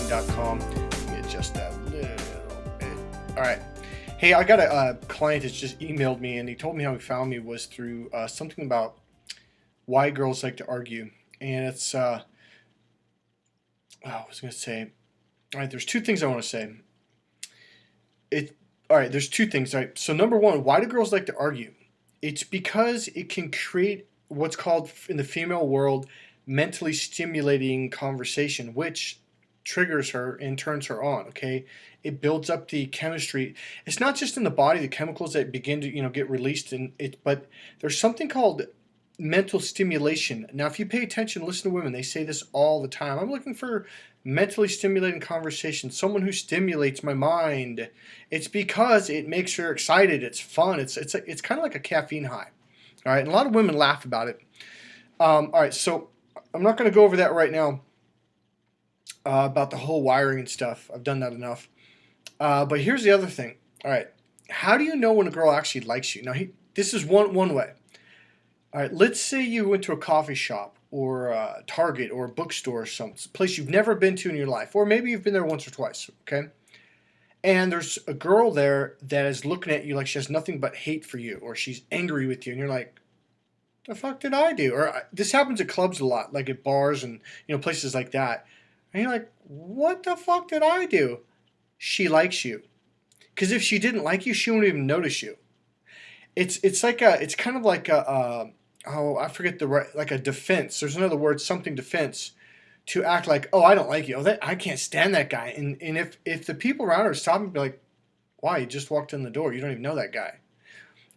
mycoline.com. Let me adjust that a little bit. All right. Hey, I got a client that's just emailed me, and he told me how he found me was through something about why girls like to argue. And it's, I was going to say, all right, there's two things I want to say. All right, there's two things. All right. So number one, why do girls like to argue? It's because it can create what's called in the female world mentally stimulating conversation, which triggers her and turns her on. Okay, it builds up the chemistry. It's not just in the body, the chemicals that begin to get released in it, but there's something called mental stimulation. Now, if you pay attention, listen to women, they say this all the time. I'm looking for mentally stimulating conversation, someone who stimulates my mind. It's because it makes her excited. It's fun. It's kind of like a caffeine high. All right, and a lot of women laugh about it. All right, so I'm not going to go over that right now about the whole wiring and stuff. I've done that enough. But here's the other thing. All right, how do you know when a girl actually likes you? Now, this is one way. All right, let's say you went to a coffee shop or a Target or a bookstore or some place you've never been to in your life, or maybe you've been there once or twice, okay? And there's a girl there that is looking at you like she has nothing but hate for you, or she's angry with you, and you're like, the fuck did I do? Or this happens at clubs a lot, like at bars and places like that. And you're like, what the fuck did I do? She likes you. Because if she didn't like you, she wouldn't even notice you. It's kind of like a I forget like a defense. There's another word, something defense, to act like, oh, I don't like you. Oh, I can't stand that guy. And if the people around her stop and be like, why? You just walked in the door. You don't even know that guy.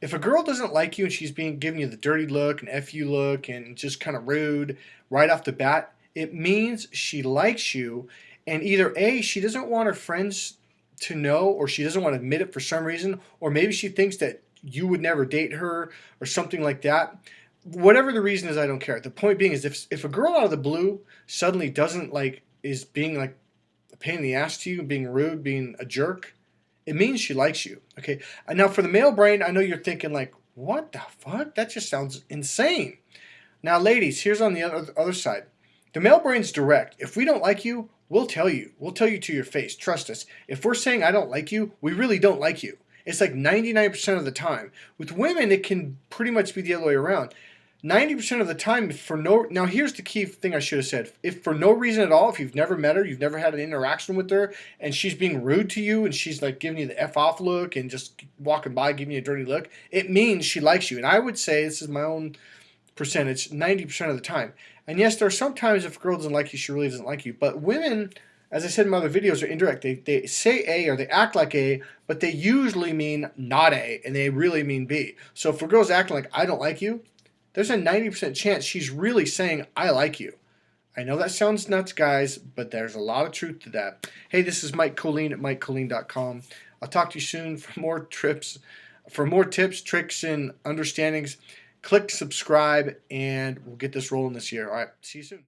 If a girl doesn't like you and she's giving you the dirty look and F you look and just kind of rude right off the bat, it means she likes you. And either A, she doesn't want her friends to know, or she doesn't want to admit it for some reason, or maybe she thinks that you would never date her or something like that. Whatever the reason is, I don't care. The point being is if a girl out of the blue suddenly doesn't is being like a pain in the ass to you, being rude, being a jerk, it means she likes you. Okay. And now for the male brain, I know you're thinking like, what the fuck? That just sounds insane. Now, ladies, here's on the other side. The male brain's direct. If we don't like you, we'll tell you. We'll tell you to your face. Trust us. If we're saying I don't like you, we really don't like you. It's like 99% of the time. With women, it can pretty much be the other way around. 90% of the time, now here's the key thing I should have said. If for no reason at all, if you've never met her, you've never had an interaction with her, and she's being rude to you, and she's like giving you the F off look and just walking by giving you a dirty look, it means she likes you. And I would say, this is my own percentage, 90% of the time. And yes, there are some times if a girl doesn't like you, she really doesn't like you. But women, as I said in my other videos, are indirect. They say A or they act like A, but they usually mean not A, and they really mean B. So if a girl's acting like I don't like you, there's a 90% chance she's really saying, I like you. I know that sounds nuts, guys, but there's a lot of truth to that. Hey, this is Mike Colleen at mycoline.com. I'll talk to you soon for more tips, tricks, and understandings. Click subscribe, and we'll get this rolling this year. All right, see you soon.